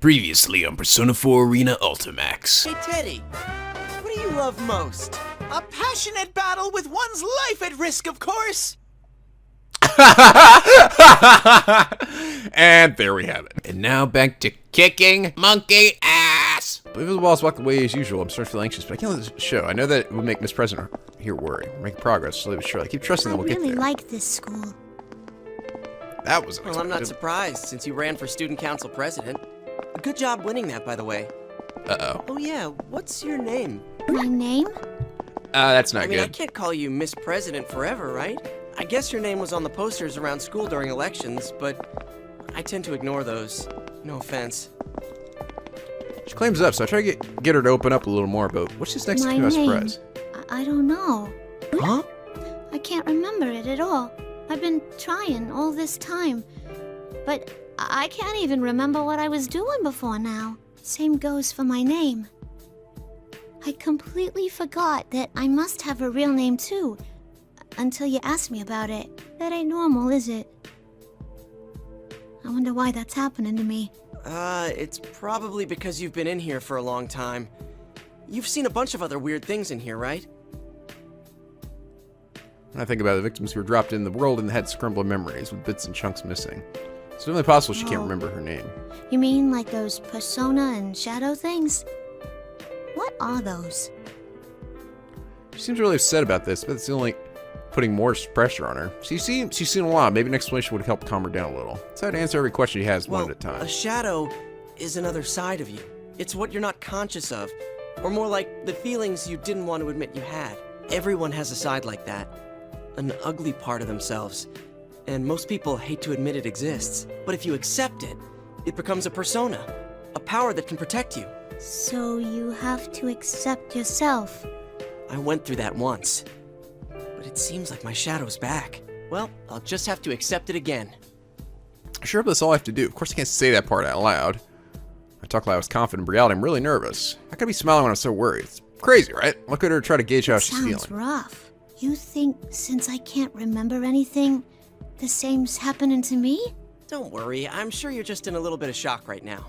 Previously on Persona 4 Arena Ultimax. Hey, Teddy, what do you love most? A passionate battle with one's life at risk, of course! And there we have it. And now back to kicking monkey ass! Believe the boss walked away as usual. I'm starting to feel anxious, but I can't let this show. I know that it would make Miss President here worry. We're making progress, slowly but surely. I keep trusting that we'll get there. I really like this school. That was Well, I'm not surprised, since you ran for student council president. Good job winning that, by the way. Uh-oh. Oh yeah, what's your name? My name? That's not I mean, I good. can't call you Miss President forever, right? I guess your name was on the posters around school during elections, but I tend to ignore those. No offense. She claims up, so I try to get her to open up a little more, but what's this next My surprise? I don't know. Huh? I can't remember it at all. I've been trying all this time, but I can't even remember what I was doing before now. Same goes for my name. I completely forgot that I must have a real name too, until you asked me about it. That ain't normal, is it? I wonder why that's happening to me. It's probably because you've been in here for a long time. You've seen a bunch of other weird things in here, right? When I think about it, the victims who were dropped in the world and had scrambled memories with bits and chunks missing. It's only possible she can't remember her name. You mean like those persona and shadow things? What are those? She seems really upset about this, but it's only putting more pressure on her. She's seen a lot. Maybe an explanation would help calm her down a little. So I'd answer every question she has one at a time. A shadow is another side of you. It's what you're not conscious of. Or more like the feelings you didn't want to admit you had. Everyone has a side like that. An ugly part of themselves. And most people hate to admit it exists. But if you accept it, it becomes a persona. A power that can protect you. So you have to accept yourself. I went through that once. But it seems like my shadow's back. Well, I'll just have to accept it again. Sure, but that's all I have to do. Of course, I can't say that part out loud. I talk like I was confident. In reality, I'm really nervous. I gotta be smiling when I'm so worried. It's crazy, right? Look at her try to gauge how she's feeling. Sounds rough. You think since I can't remember anything, the same's happening to me? Don't worry, I'm sure you're just in a little bit of shock right now.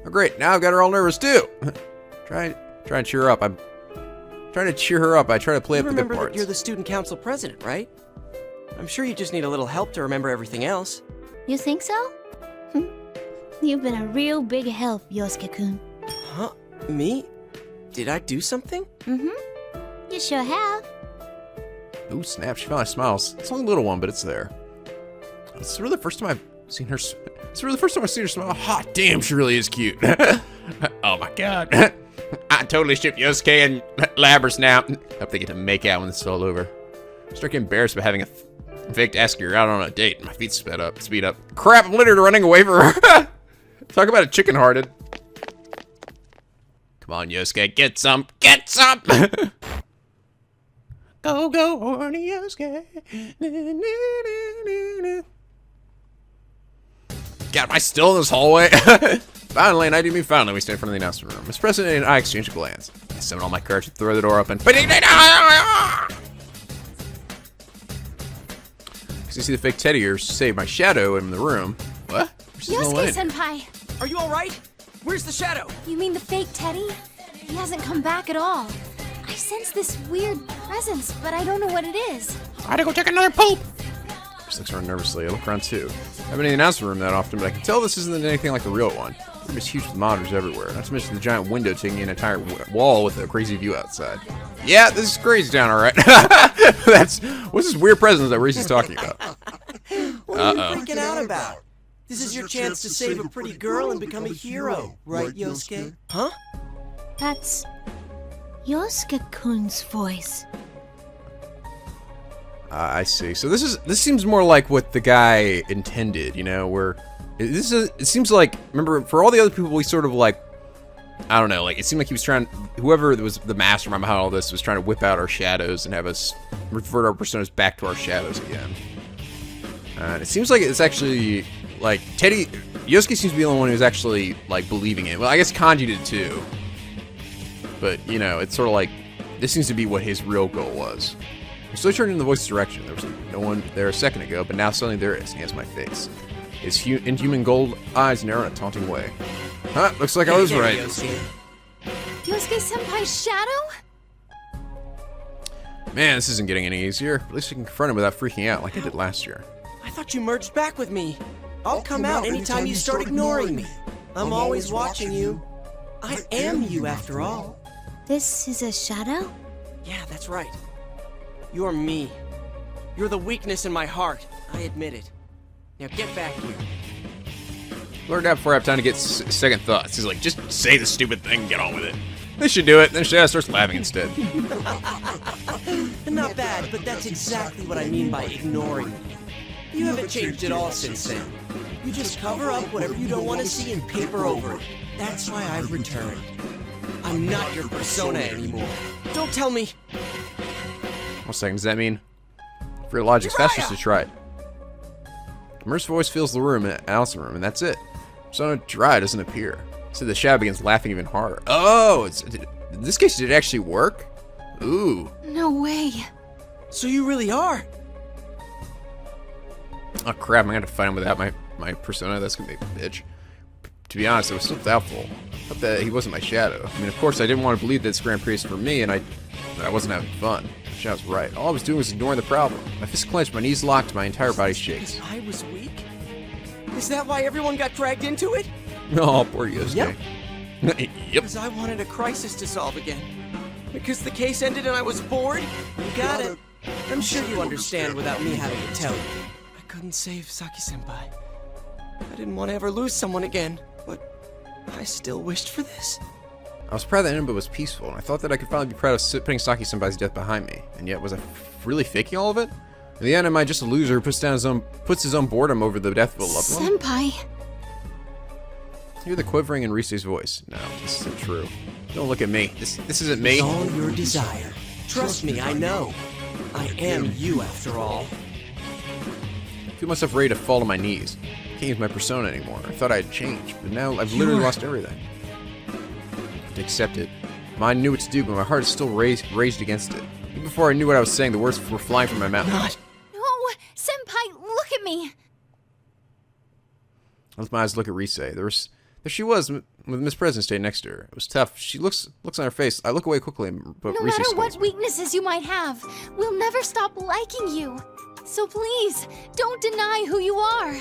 Oh, great. Now I've got her all nervous, too. Try and cheer her up. I'm trying to cheer her up. I try to play up the good Remember parts. that you're the student council president, right? I'm sure you just need a little help to remember everything else. You think so? You've been a real big help, Yosuke-kun. Huh? Me? Did I do something? Mm-hmm. You sure have. Ooh, snap. She finally smiles. It's only a little one, but it's there. It's really the first time I've seen her smile. Hot damn, she really is cute. Oh my god. I totally shipped Yosuke and Labrys now. Hope they get to make out when it's all over. I start getting embarrassed by having a fake ask her out on a date. My feet speed up. Crap, I'm literally running away from her. Talk about a chicken-hearted. Come on, Yosuke, get some. Go, horny Yosuke. God, am I still in this hallway? Finally, and I do mean finally, we stand in front of the announcement room. Miss President and I exchange a glance. I summon all my courage to throw the door open. You see the fake teddy bears save my shadow in the room. What? Yosuke-senpai! Are you alright? Where's the shadow? You mean the fake Teddy? He hasn't come back at all. I sense this weird presence, but I don't know what it is. I had to go take another poop. She looks around nervously. I look around too. I haven't been in the announcement room that often, but I can tell this isn't anything like the real one. The room is huge with monitors everywhere, not to mention the giant window taking an entire wall with a crazy view outside. Yeah, this is crazy town, alright. What's this weird presence that Reese's talking about? What are you freaking out about? This is your chance to save a pretty girl and become a hero, right, Yosuke? Huh? That's Yosuke-kun's voice. I see. So this seems more like what the guy intended, you know, where it seems like, remember, for all the other people, we sort of like, I don't know, like, it seemed like he was trying, whoever was the mastermind behind all this was trying to whip out our shadows and have us revert our personas back to our shadows again. And it seems like it's actually, like, Yosuke seems to be the only one who's actually, like, believing it. Well, I guess Kanji did too. But, you know, it's sort of like, this seems to be what his real goal was. I'm slowly turning in the voice's direction. There was no one there a second ago, but now suddenly there is. He has my face. His inhuman gold eyes narrow in a taunting way. Huh, looks like I was right. Yosuke-senpai's shadow? Man, this isn't getting any easier. At least I can confront him without freaking out like I did last year. I thought you merged back with me. I'll come out anytime you start ignoring me. I'm always watching you. I am you, after all. This is a shadow? Yeah, that's right. You're me. You're the weakness in my heart. I admit it. Now get back here. Learned that before I have time to get second thoughts. He's like, just say the stupid thing and get on with it. They should do it. Then Shadow starts laughing instead. Not bad, but that's exactly what I mean by ignoring me. You haven't changed at all since then. You just cover up whatever you don't want to see and paper over it. That's why I've returned. I'm not your persona anymore. Don't tell me. 1 second, does that mean? For your logic's fastest to try it. Merce's voice fills the room, Allison room, and that's it. Persona Dry doesn't appear. So the shadow begins laughing even harder. Oh, in this case, did it actually work? Ooh. No way. So you really are? Oh crap, I'm gonna have to fight him without my persona. That's gonna be a bitch. To be honest, I was still doubtful. I thought that he wasn't my shadow. I mean, of course, I didn't want to believe that this Grand Prix is for me, and I wasn't having fun. The shadow's right. All I was doing was ignoring the problem. My fist clenched, my knees locked, my entire body shakes. I was weak? Is that why everyone got dragged into it? Oh, poor Yosuke. Yep. Yep. Because I wanted a crisis to solve again. Because the case ended and I was bored? You got it. I'm sure you understand without me having to tell you. I couldn't save Saki-senpai. I didn't want to ever lose someone again, but I still wished for this. I was proud that Enba was peaceful, and I thought that I could finally be proud of putting Saki-senpai's death behind me. And yet, was I really faking all of it? In the end, am I just a loser who puts his own boredom over the death of a loved one? Senpai. Hear the quivering in Rise's voice. No, this isn't true. Don't look at me. This isn't me. It's all your desire. Trust me, I know. I am you, after all. I feel myself ready to fall to my knees. I can't use my persona anymore. I thought I had changed, but now I've literally lost everything. To accept it. Mine knew what to do, but my heart is still raised against it. Even before I knew what I was saying, the words were flying from my mouth. Not. No, Senpai, look at me. I lift my eyes to look at Rise. There she was, with Miss President standing next to her. It was tough. She looks on her face. I look away quickly, but No Rise matter scolds what me. weaknesses you might have, we'll never stop liking you. So please, don't deny who you are.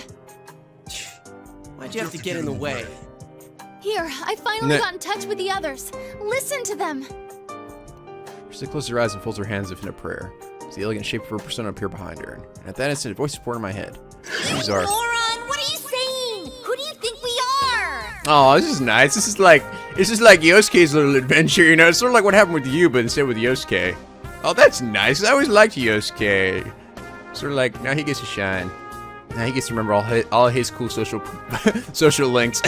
Why'd you have to get in the way? Here, I finally got in touch with the others. Listen to them. She closes her eyes and folds her hands as if in a prayer. The elegant shape of her persona appear behind her. And at that instant, a voice poured in my head. These are... Moron, what are you saying? Who do you think we are? Oh, this is nice. This is like Yosuke's little adventure, you know? It's sort of like what happened with you, but instead with Yosuke. Oh, that's nice. I always liked Yosuke. Sort of like, now he gets to shine. Now he gets to remember all his cool social links.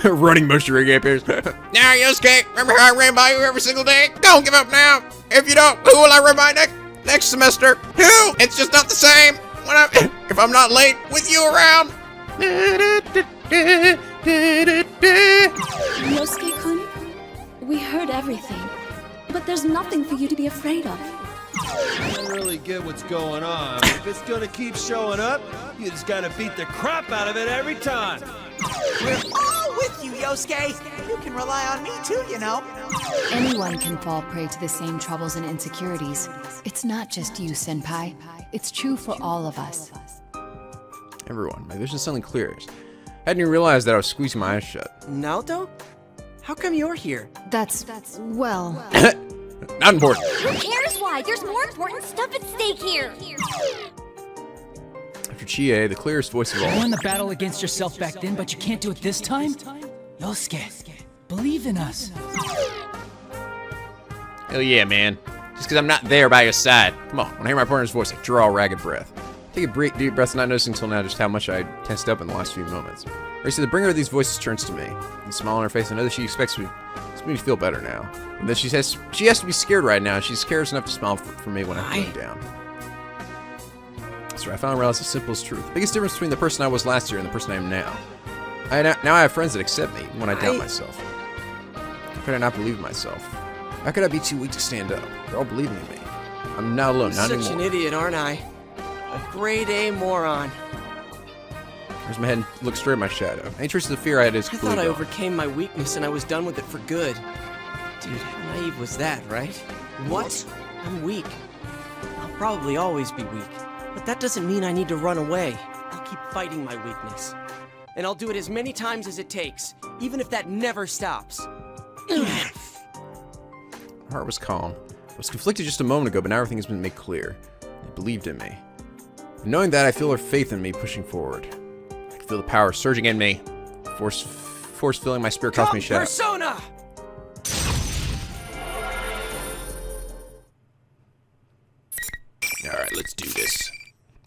Running motion ring appears. Now, Yosuke, remember how I ran by you every single day? Don't give up now. If you don't, who will I run by next semester? Who? It's just not the same if I'm not late with you around. Yosuke-kun, we heard everything, but there's nothing for you to be afraid of. I don't really get what's going on. If it's gonna keep showing up, you just gotta beat the crap out of it every time. We're all with you, Yosuke. You can rely on me too, you know. Anyone can fall prey to the same troubles and insecurities. It's not just you, Senpai. It's true for all of us. Everyone, my vision suddenly clears. I hadn't even realized that I was squeezing my eyes shut. Naoto? How come you're here? That's well... Not important. Who cares why? There's more important stuff at stake here. After Chie, the clearest voice of You all. won the battle against yourself back then, but you can't do it this time? Yosuke, believe in us. Hell yeah, man. Just because I'm not there by your side. Come on, when I hear my partner's voice, I draw a ragged breath. Take a deep breath, not noticing until now just how much I tensed up in the last few moments. Racy, the bringer of these voices, turns to me. And a smile on her face, I know that she expects me to feel better now. And that she has to be scared right now. She's scared enough to smile for me when I'm feeling down. So I finally realized the simplest truth. The biggest difference between the person I was last year and the person I am now. Now I have friends that accept me when I doubt myself. How could I not believe in myself? How could I be too weak to stand up? They're all believing in me. I'm not alone, not Such anymore. an idiot, aren't I? A grade A moron. Raise my head and look straight at my shadow. Any traces of fear I had is I clearly thought I gone. overcame my weakness and I was done with it for good. Dude, how naive was that, right? What? I'm weak. I'll probably always be weak. But that doesn't mean I need to run away. I'll keep fighting my weakness. And I'll do it as many times as it takes, even if that never stops. My heart was calm. I was conflicted just a moment ago, but now everything has been made clear. They believed in me. And knowing that, I feel their faith in me pushing forward. I can feel the power surging in me. Force filling my spirit cost me a shadow. Persona! Alright, let's do this.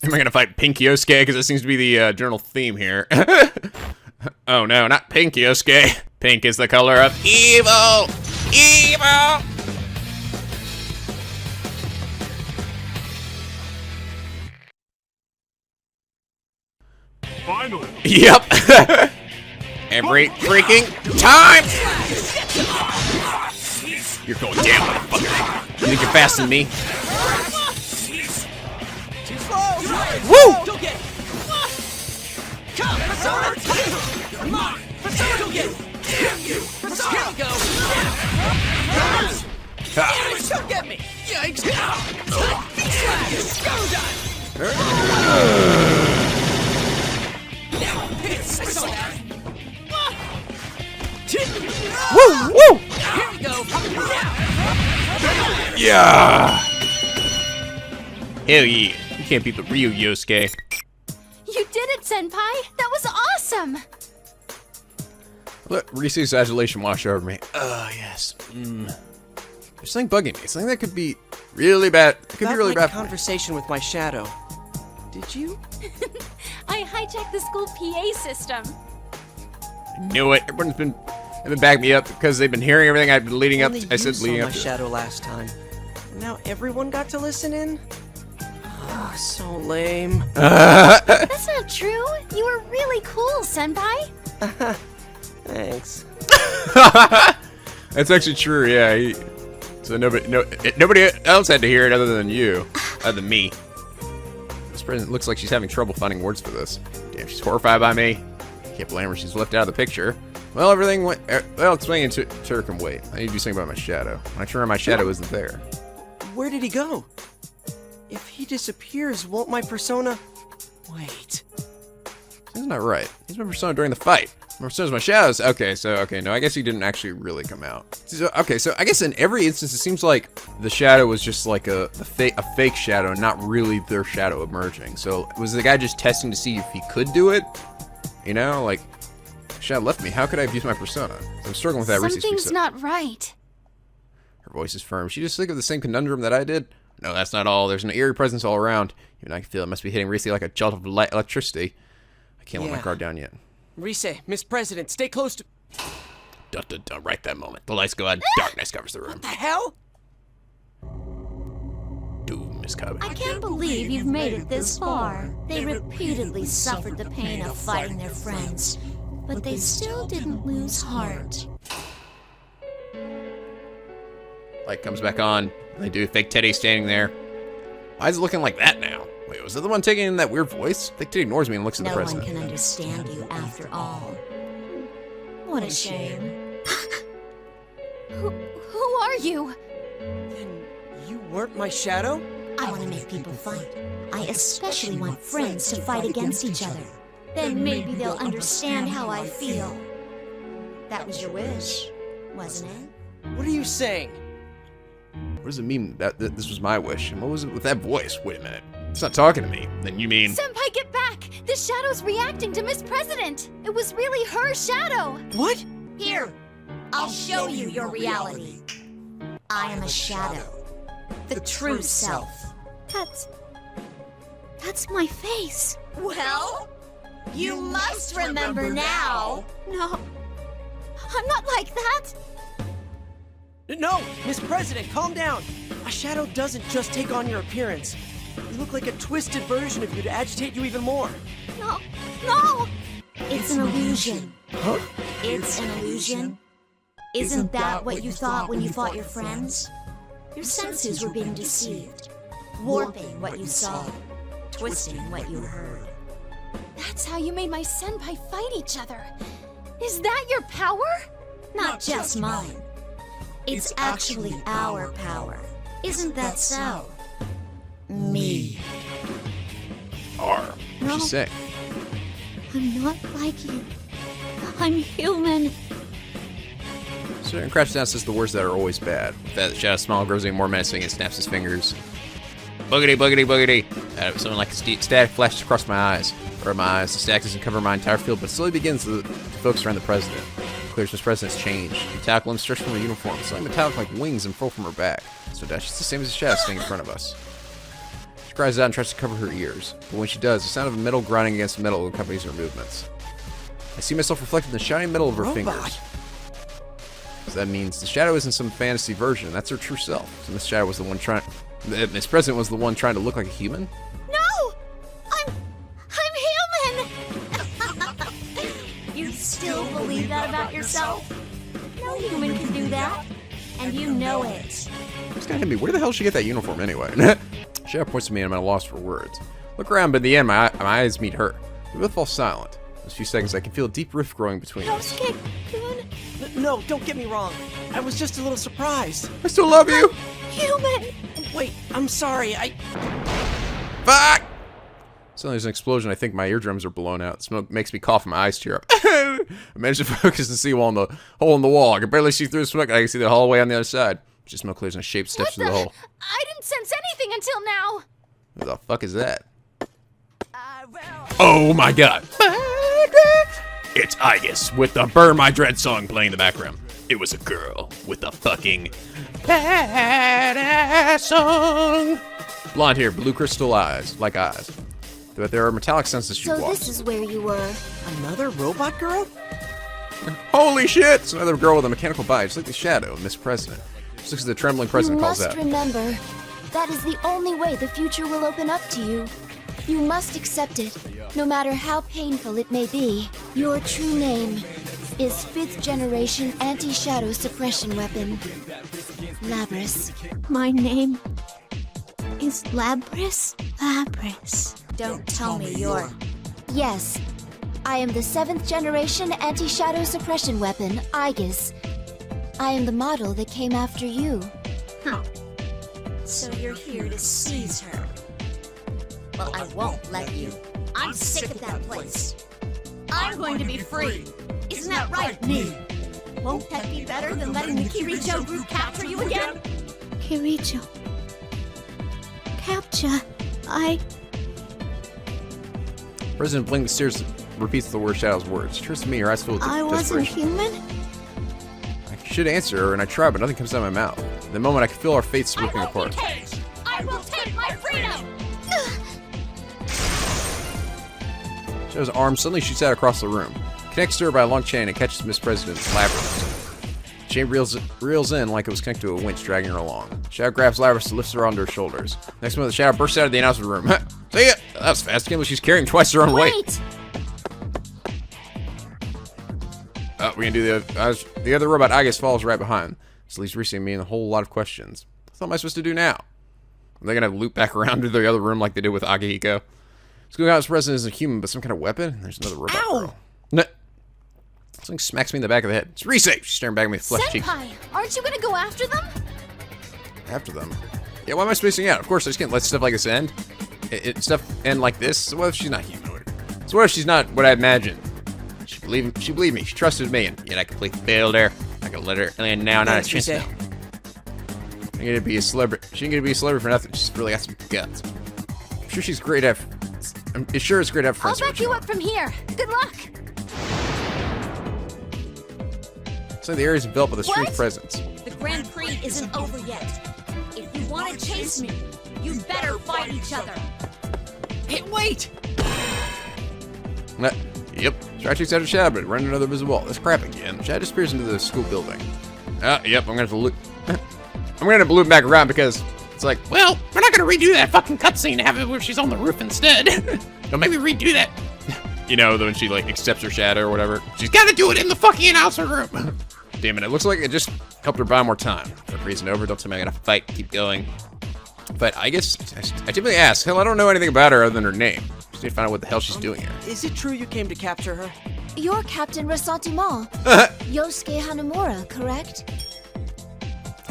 Am I gonna fight Pink Yosuke? Because that seems to be the journal theme here. Oh no, not Pink Yosuke. Pink is the color of evil! Evil! Finally. Yep. Every freaking time! You're going down, motherfucker. You think you're faster than me? Too slow! Woo! Don't get it! Come, Persona! Come on! Persona, don't get it! Persona, here we go! Don't get me! Yikes! Big slash! Go dive! Persona! Woo! Woo! Here we go! Yeah! Hell yeah. You can't beat the real Yosuke. You did it, Senpai! That was awesome! Let Rise's adulation wash over me. Oh, yes. There's something bugging me. Something that could be really bad. It could be really bad. Conversation with my shadow. Did you? I hijacked the school PA system. I knew it. Everyone's been backing me up because they've been hearing everything I've been leading up Only to. I said you leading saw up my to. shadow last time. And now everyone got to listen in? Oh, so lame. That's not true. You were really cool, Senpai. Thanks. That's actually true. Yeah. So nobody else had to hear it other than you, other than me. This president looks like she's having trouble finding words for this. Damn, she's horrified by me. Can't blame her. She's left out of the picture. Well, everything went. Well, explain it to her can wait. I need to do something about my shadow. When I turn around, my shadow isn't there. Where did he go? If he disappears, won't my persona... Wait. That's not right. He's my persona during the fight. My persona's my shadows. Okay, no, I guess he didn't actually really come out. So, okay, so I guess in every instance, it seems like the shadow was just like a fake shadow, not really their shadow emerging. So was the guy just testing to see if he could do it? You know, like, shadow left me. How could I abuse my persona? I'm struggling with that. Something's not right. Her voice is firm. She just think of the same conundrum that I did. No, that's not all. There's an eerie presence all around. Even I can feel it must be hitting Reese like a jolt of electricity. I can't let my guard down yet. Rise, Miss President, stay close to... Dun dun dun, right that moment. The lights go out, darkness covers the room. What the hell? Doom is coming. I can't believe you've made it this far. They repeatedly suffered the pain of fighting their friends, but they still didn't lose heart. Light comes back on. They do fake Teddy standing there. Why is it looking like that now? Wait, was it the one taking in that weird voice? Fake Teddy ignores me and looks at the president. No one can understand you after all. What a shame. Who are you? Then you weren't my shadow? I want to make people fight. I especially want friends to fight against each other. Then maybe they'll understand how I feel. That was your wish, wasn't it? What are you saying? What does it mean that this was my wish? And what was it with that voice? Wait a minute. It's not talking to me. Then you mean... Senpai, get back! The shadow's reacting to Miss President! It was really her shadow! What? Here, I'll show you your reality. I am a shadow. The true self. That's my face. Well, you must remember now. No, I'm not like that. No, Miss President, calm down. A shadow doesn't just take on your appearance. You look like a twisted version of you to agitate you even more. No! It's an illusion. Huh? It's an illusion. Isn't that what you thought when you fought your friends? Your senses were being deceived, warping what you saw, twisting what you heard. That's how you made my senpai fight each other. Is that your power? Not just mine. It's actually our power. Isn't that so? Me. What'd she say? I'm not like you. I'm human. Certain crouches down says the words that are always bad. That Shadow's smile grows even more menacing and snaps his fingers. Boogity, boogity, boogity. Something like a static flashes across my eyes. Or my eyes. The static doesn't cover my entire field, but slowly begins to focus around the president. Clears Miss President's changed. Metallic limbs stretch from her uniform. Something metallic like wings and furl from her back. So she's the same as the Shadow standing in front of us. She cries out and tries to cover her ears. But when she does, the sound of metal grinding against metal accompanies her movements. I see myself reflected in the shiny metal of her fingers. So that means the Shadow isn't some fantasy version. That's her true self. So Miss Shadow was the one trying... Miss President was the one trying to look like a human? No! I'm human! You still believe that about yourself? No human can do that. And you know it. It's gotta be, where the hell did she get that uniform anyway? Shadow points to me and I'm at a loss for words. Look around, but in the end, my eyes meet her. We both fall silent. In a few seconds, I can feel a deep rift growing between us. Yosuke-kun? No, don't get me wrong. I was just a little surprised. I still love you! Human! Wait, I'm sorry, Fuck! Suddenly there's an explosion. I think my eardrums are blown out. Smoke makes me cough and my eyes tear up. I managed to focus and see a hole in the wall. I can barely see through the smoke. I can see the hallway on the other side. Just smoke clears and a shape steps through the hole. I didn't sense anything until now. What the fuck is that? Oh my god. It's Igus with the Burn My Dread song playing in the background. It was a girl with a fucking badass song. Blonde hair, blue crystal eyes, like eyes. But there are metallic senses she walks. So this is where you were. Another robot girl? Holy shit! It's another girl with a mechanical body, just like the Shadow, Miss President. She looks at the trembling president calls out. You must remember, that is the only way the future will open up to you. You must accept it, no matter how painful it may be. Your true name is 5th generation anti-shadow suppression weapon, Labris. My name is Labris? Labris. Don't tell me you're... Yes, I am the 7th generation anti-shadow suppression weapon, Aegis. I am the model that came after you. Huh. So you're here to seize her. Well, I won't let you. I'm sick of that place. I'm going to be free. Isn't that right, me? Won't that be better than letting the Kiricho group capture you again? Kiricho. Capture. President Blink stares, repeats the word Shadow's words. She turns to me, her eyes filled with I wasn't human? I should answer her, and I try, but nothing comes out of my mouth. In the moment, I can feel our fates ripping apart. I will take my freedom! Shadow's arm suddenly shoots out across the room. Connects to her by a long chain and catches Miss President's Labris. The chain reels in like it was connected to a winch, dragging her along. Shadow grabs Labris and lifts her onto her shoulders. Next moment, the Shadow bursts out of the announcement room. See ya! That was fast. Can't believe she's carrying twice her own weight. We're gonna do the other robot. I guess falls right behind. This leaves Reese and me in a whole lot of questions. What am I supposed to do now? Are they gonna loop back around to the other room like they did with Agahiko? Schoolhouse President isn't human, but some kind of weapon. There's another robot girl. No. Something smacks me in the back of the head. It's Reese. She's staring back at me with flushed cheeks. Senpai, aren't you gonna go after them? After them? Yeah, why am I spacing out? Of course, I just can't let stuff like this end. Stuff end like this. So what if she's not human? So what if she's not what I imagined? She believed me. She trusted me, and yet I completely failed her. I could let her, and now not a chance. I'm gonna be a celebrity. She ain't gonna be a celebrity for nothing. She's really got some guts. I'm sure she's great at. I'm sure it's great to have friends. I'll back you up from here. Good luck. So the area is enveloped with a strange presence. The Grand Prix isn't over yet. If you want to chase me, you better fight each other. Hey, wait! Yep. Try to chase out a Shadow, but run another visible wall. That's crap again. Shadow disappears into the school building. Yep. I'm gonna have to loop. I'm gonna loop back around because it's like, well, we're not gonna redo that fucking cutscene to have it where she's on the roof instead. Don't make me redo that. You know, when she like accepts her Shadow or whatever. She's gotta do it in the fucking announcer room. Damn it, it looks like it just helped her buy more time. For reason over, don't tell me I gotta fight, keep going. But I guess, I typically ask, hell, I don't know anything about her other than her name. Just need to find out what the hell she's doing here. Is it true you came to capture her? You're Captain Ressentiment. Yosuke Hanamura, correct?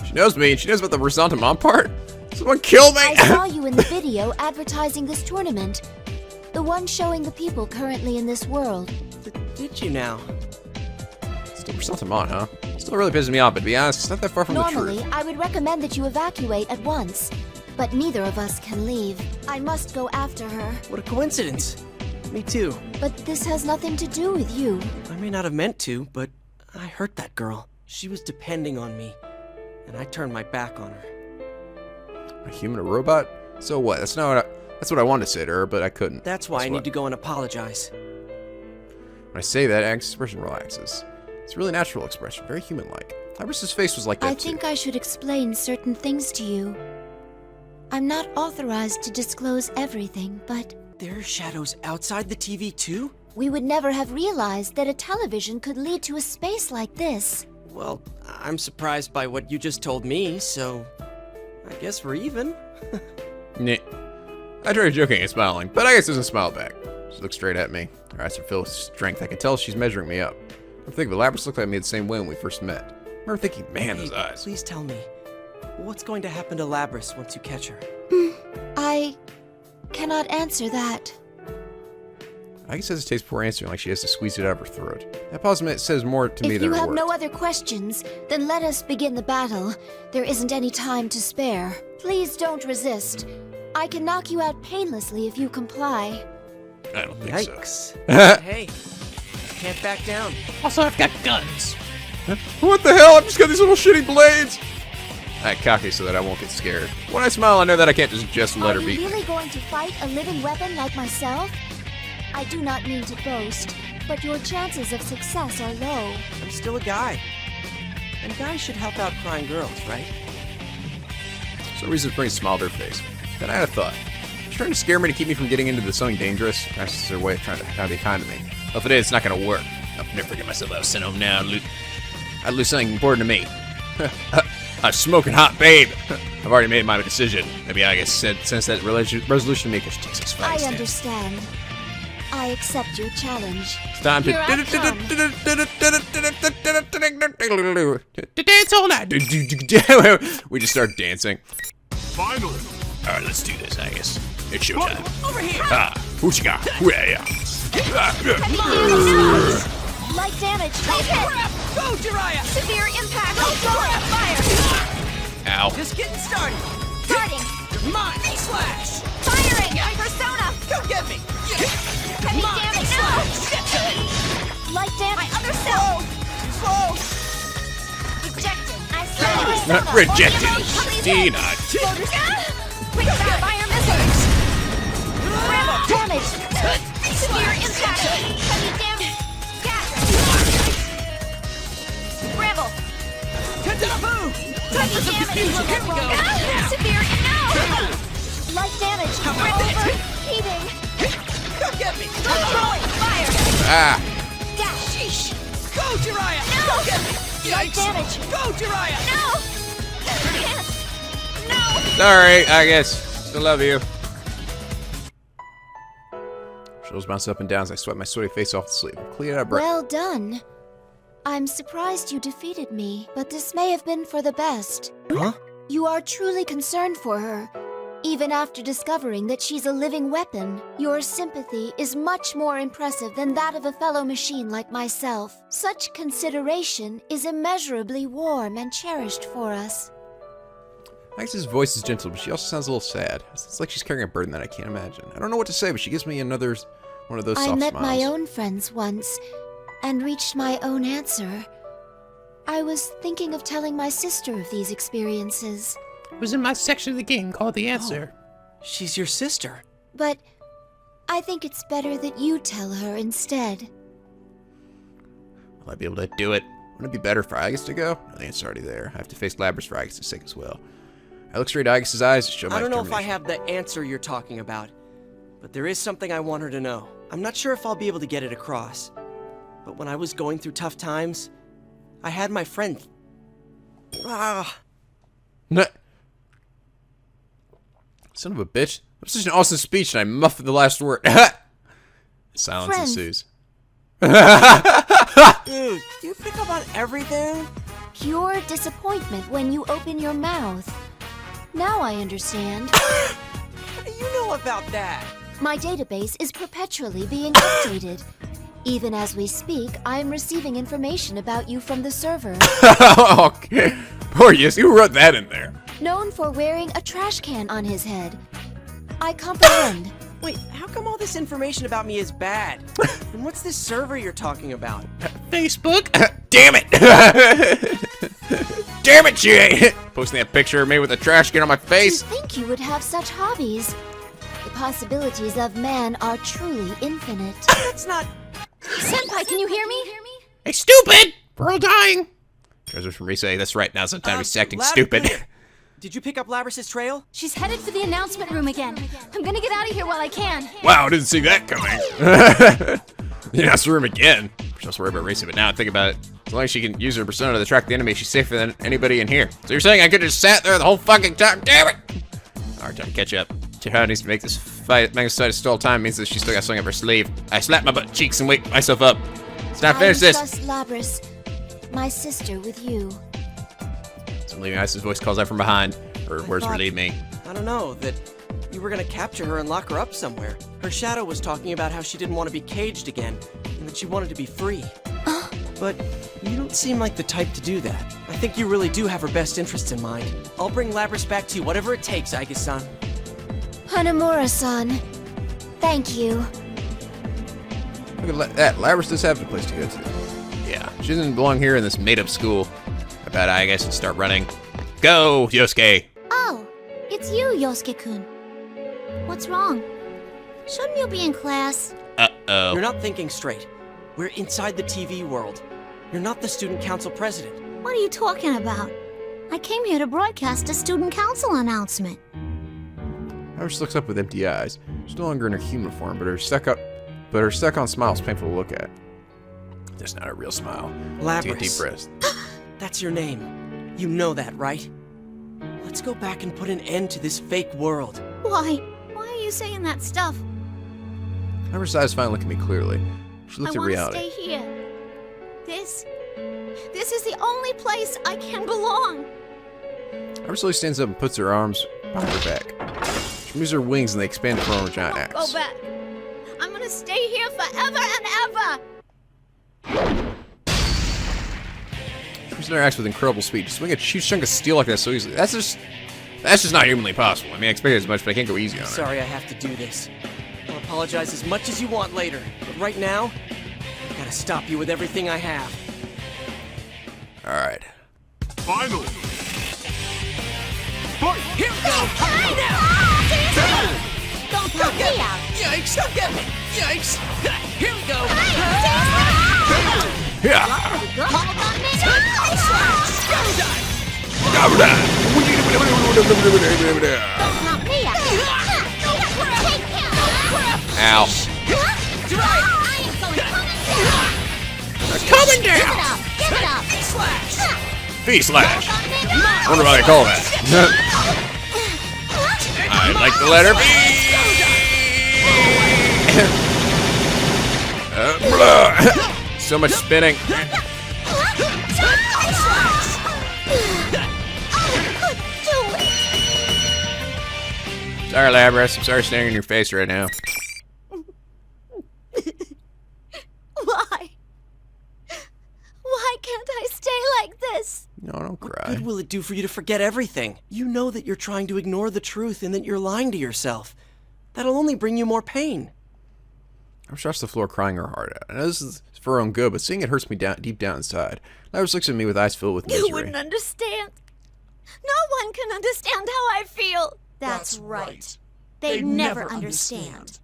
She knows me, and she knows about the Ressentiment part. Someone kill me! I saw you in the video advertising this tournament. The one showing the people currently in this world. Did you now? Still Ressentiment, huh? Still really pisses me off, but to be honest, it's not that far from the Normally, truth. I would recommend that you evacuate at once. But neither of us can leave. I must go after her. What a coincidence. Me too. But this has nothing to do with you. I may not have meant to, but I hurt that girl. She was depending on me, and I turned my back on her. A human, a robot? So what? That's what I wanted to say to her, but I couldn't. That's why I need to go and apologize. When I say that, Agnes' expression relaxes. It's a really natural expression, very human-like. Iris's face was like that I too. think I should explain certain things to you. I'm not authorized to disclose everything, but There are shadows outside the TV too? we would never have realized that a television could lead to a space like this. Well, I'm surprised by what you just told me, so I guess we're even. Nah. I tried joking and smiling, but Agnes doesn't smile back. She looks straight at me. Her eyes are filled with strength. I can tell she's measuring me up. I'm thinking, Labras looked at me the same way when we first met. I remember thinking, man, those eyes. Please tell me, what's going to happen to Labras once you catch her? I cannot answer that. Agnes hesitates before answering like she has to squeeze it out of her throat. That pause says more to me If than you her have words. no other questions, then let us begin the battle. There isn't any time to spare. Please don't resist. I can knock you out painlessly if you comply. I don't think Yikes. Hey, can't back down. Also, I've got guns. What the hell? I've just got these little shitty blades! I act cocky so that I won't get scared. When I smile, I know that I can't just let Are her you beat me. really going to fight a living weapon like myself? I do not mean to boast, but your chances of success are low. I'm still a guy. And guys should help out crying girls, right? For some reason, it brings a smile to her face. Then I had a thought. She's trying to scare me to keep me from getting into something dangerous. That's her way of trying to be kind to me. Well, if it is, it's not going to work. I'll never forget myself. I was sent home now. I'd lose something important to me. A smoking hot babe. I've already made my decision. Maybe I guess since that resolution to me, because Jesus I Christ. understand. I accept your challenge. It's time to Here I dance all night. We just start dancing. Finally. All right, let's do this, I guess. It's showtime. Over here! What you got? Yeah. Light damage. Light hit. Go, Jiraiya! Severe impact. Fire. Ow. Just getting started. Starting. Mine! Slash! Firing. My persona. Come get me! Heavy damage. No. Light damage. My other self. Slow! Ejected. I slowly persona. Rejected. Denied. Quick fire missiles. Damage. Severe impact. Heavy damage. Gas. Bramble. Heavy damage. Severe no. Light damage. Overheating. Come get me! Fire. Ah. Dash. Go, Jiraiya! No. Go get me! Light damage. Go, Jiraiya! No. Can't. No. Sorry, I guess. Still love you. Shoulders bounce up and down as I sweat my sweaty face off the sleeve. Clear out breath. Well done. I'm surprised you defeated me, but this may have been for the best. Huh? You are truly concerned for her, even after discovering that she's a living weapon. Your sympathy is much more impressive than that of a fellow machine like myself. Such consideration is immeasurably warm and cherished for us. Agnes' voice is gentle, but she also sounds a little sad. It's like she's carrying a burden that I can't imagine. I don't know what to say, but she gives me one of those soft I met smiles. my own friends once and reached my own answer. I was thinking of telling my sister of these experiences. It was in my section of the game called The Answer. She's your sister. But I think it's better that you tell her instead. Will I be able to do it? Wouldn't it be better for Agnes to go? No, the answer's already there. I have to face Labras for Agnes' sake as well. I look straight at Agnes' eyes to show my I don't know if I determination. have the answer you're talking about, but there is something I want her to know. I'm not sure if I'll be able to get it across, but when I was going through tough times, I had my friend... Son of a bitch. was such an awesome speech, and I muffed the last word. Silence Friends. ensues. Dude, do you pick up on everything? Pure disappointment when you open your mouth. Now I understand. What do you know about that? My database is perpetually being updated. Even as we speak, I am receiving information about you from the server. Okay. Poor yes, who wrote that in there? Known for wearing a trash can on his head. I comprehend. Wait, how come all this information about me is bad? And what's this server you're talking about? Facebook? Damn it! Damn it, you posting that picture of me with a trash can on my To face. think you would have such hobbies. The possibilities of man are truly infinite. That's not... Senpai, can you hear me? Hey, stupid! We're all dying. Treasures from Rise. That's right. Now's the time he's acting stupid. Did you pick up Labrys's trail? She's headed for the announcement room again. I'm gonna get out of here while I can. Wow, I didn't see that coming. Yeah, that's the room again. We're supposed to worry about racing, but now I think about it. As long as she can use her persona to track the enemy, she's safer than anybody in here. So you're saying I could just sat there the whole fucking time? Damn it! Alright, time to catch up. Chihara needs to make this fight. Make this stall time means that she's still got something up her sleeve. I slap my butt cheeks and wake myself up. It's time to finish this. I trust Labrys, my sister, with you. Some Leaving Ice's voice calls out from behind. Her words relieve me. I don't know, that you were gonna capture her and lock her up somewhere. Her shadow was talking about how she didn't want to be caged again, and that she wanted to be free. But you don't seem like the type to do that. I think you really do have her best interests in mind. I'll bring Labrys back to you, whatever it takes, Aige-san. Hanamura-san, thank you. Look at that. Labrys does have a place to go to. Yeah, she doesn't belong here in this made-up school. I bet I guess and start running. Go, Yosuke! Oh, it's you, Yosuke-kun. What's wrong? Shouldn't you be in class? Uh-oh. You're not thinking straight. We're inside the TV world. You're not the student council president. What are you talking about? I came here to broadcast a student council announcement. Labrys looks up with empty eyes. She's no longer in her human form, but her stuck-on smile is painful to look at. That's not a real smile. Take a deep Labrys. breath. That's your name. You know that, right? Let's go back and put an end to this fake world. Why? Why are you saying that stuff? Labrys' eyes finally look at me clearly. She looks I at want to reality. stay here. This is the only place I can belong. Labrys slowly stands up and puts her arms behind her back. She moves her wings and they expand to form a giant axe. Go back. I'm gonna stay here forever and ever. She moves her axe with incredible speed. To swing a huge chunk of steel like that so easily. That's just not humanly possible. I mean, I expected as much, but I can't go easy on her. Sorry I have to do this. I'll apologize as much as you want later. But right now, I gotta stop you with everything I have. Alright. Finally! Here we go! Hey now! Don't put me out. Yikes! Don't get me! Yikes! Here we go! Yeah! Hold on, me. Not me out. Ow. I ain't going to Coming down! Give it up. V-slash. I wonder why they call that. I like the letter B! So much spinning. Sorry, Labrys. I'm sorry staring in your face right now. Why? Why can't I stay like this? No, don't What cry. good will it do for you to forget everything? You know that you're trying to ignore the truth and that you're lying to yourself. That'll only bring you more pain. I'm across the floor crying her heart out. I know this is for her own good, but seeing it hurts me deep down inside. Labrys looks at me with eyes filled with misery. You wouldn't understand. No one can understand how I feel. That's right. They never understand.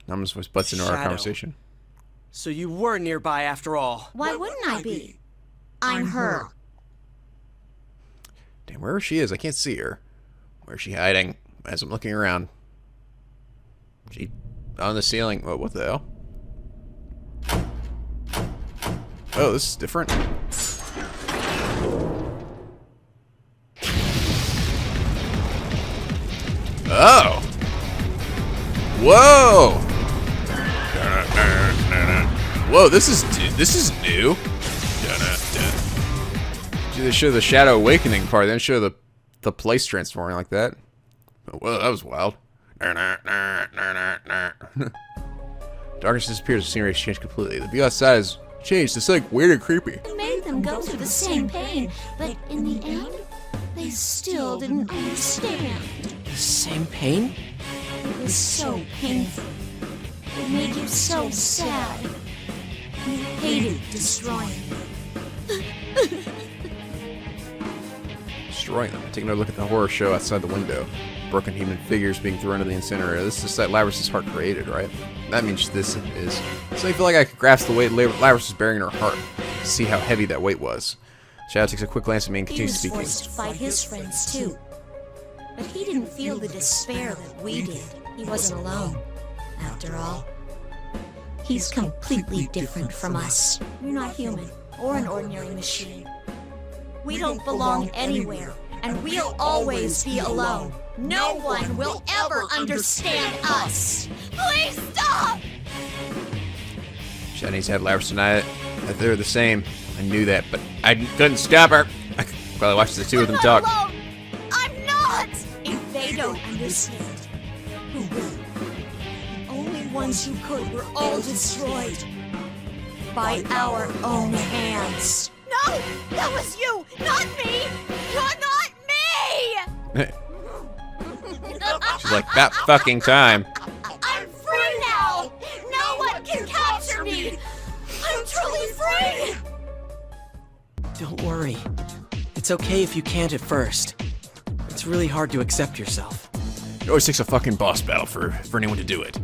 Nama's voice butts into our Shadow. conversation. So you were nearby after all. Why wouldn't I be? I'm her. Damn, wherever she is, I can't see her. Where's she hiding? As I'm looking around. She on the ceiling. Oh, what the hell? Oh, this is different. Oh! Whoa! Whoa, this is new. They show the Shadow Awakening part, then show the place transforming like that. Whoa, that was wild. Darkness disappears, the scenery has changed completely. The view outside has changed. It's like weird and creepy. It made them go through the same pain, but in the end, they still didn't understand. The same pain? It was so painful. It made you so sad. You hated destroying them. Destroying them. Taking a look at the horror show outside the window. Broken human figures being thrown into the incinerator. This is the site Labrys' heart created, right? That means this is. So I feel like I could grasp the weight Labrys was bearing in her heart. See how heavy that weight was. Shadow takes a quick glance at me and continues speaking. He was forced to fight his friends too. But he didn't feel the despair that we did. He wasn't alone, after all. He's completely different from us. We're not human or an ordinary machine. We don't belong anywhere, and we'll always be alone. No one will ever understand us. Please stop! Shani's had Labrys tonight. They're the same. I knew that, but I couldn't stop her. I could probably watch the two of them talk. Alone. I'm not! If they don't understand, who will? The only ones who could were all destroyed. By our own hands. No! That was you! Not me! You're not me! She's like, that fucking time. I'm free now! No one can capture me! I'm truly free! Don't worry. It's okay if you can't at first. It's really hard to accept yourself. It always takes a fucking boss battle for anyone to do it.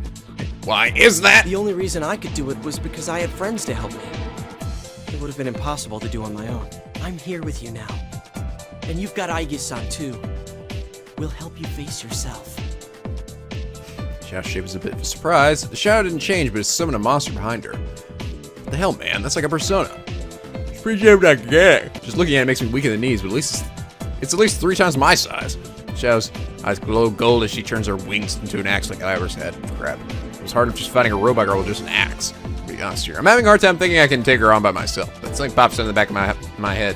Why is that? The only reason I could do it was because I had friends to help me. It would have been impossible to do on my own. I'm here with you now. And you've got Aige-san too. We'll help you face yourself. Shadow's shape was a bit of a surprise. The Shadow didn't change, but it summoned a monster behind her. What the hell, man? That's like a persona. It's pretty jammed that gay. Just looking at it makes me weak in the knees, but at least it's at least 3 times my size. Shadow's eyes glow gold as she turns her wings into an axe like Ivor's head. Crap. It was hard enough just fighting a robot girl with just an axe. To be honest here. I'm having a hard time thinking I can take her on by myself, but something pops in the back of my head.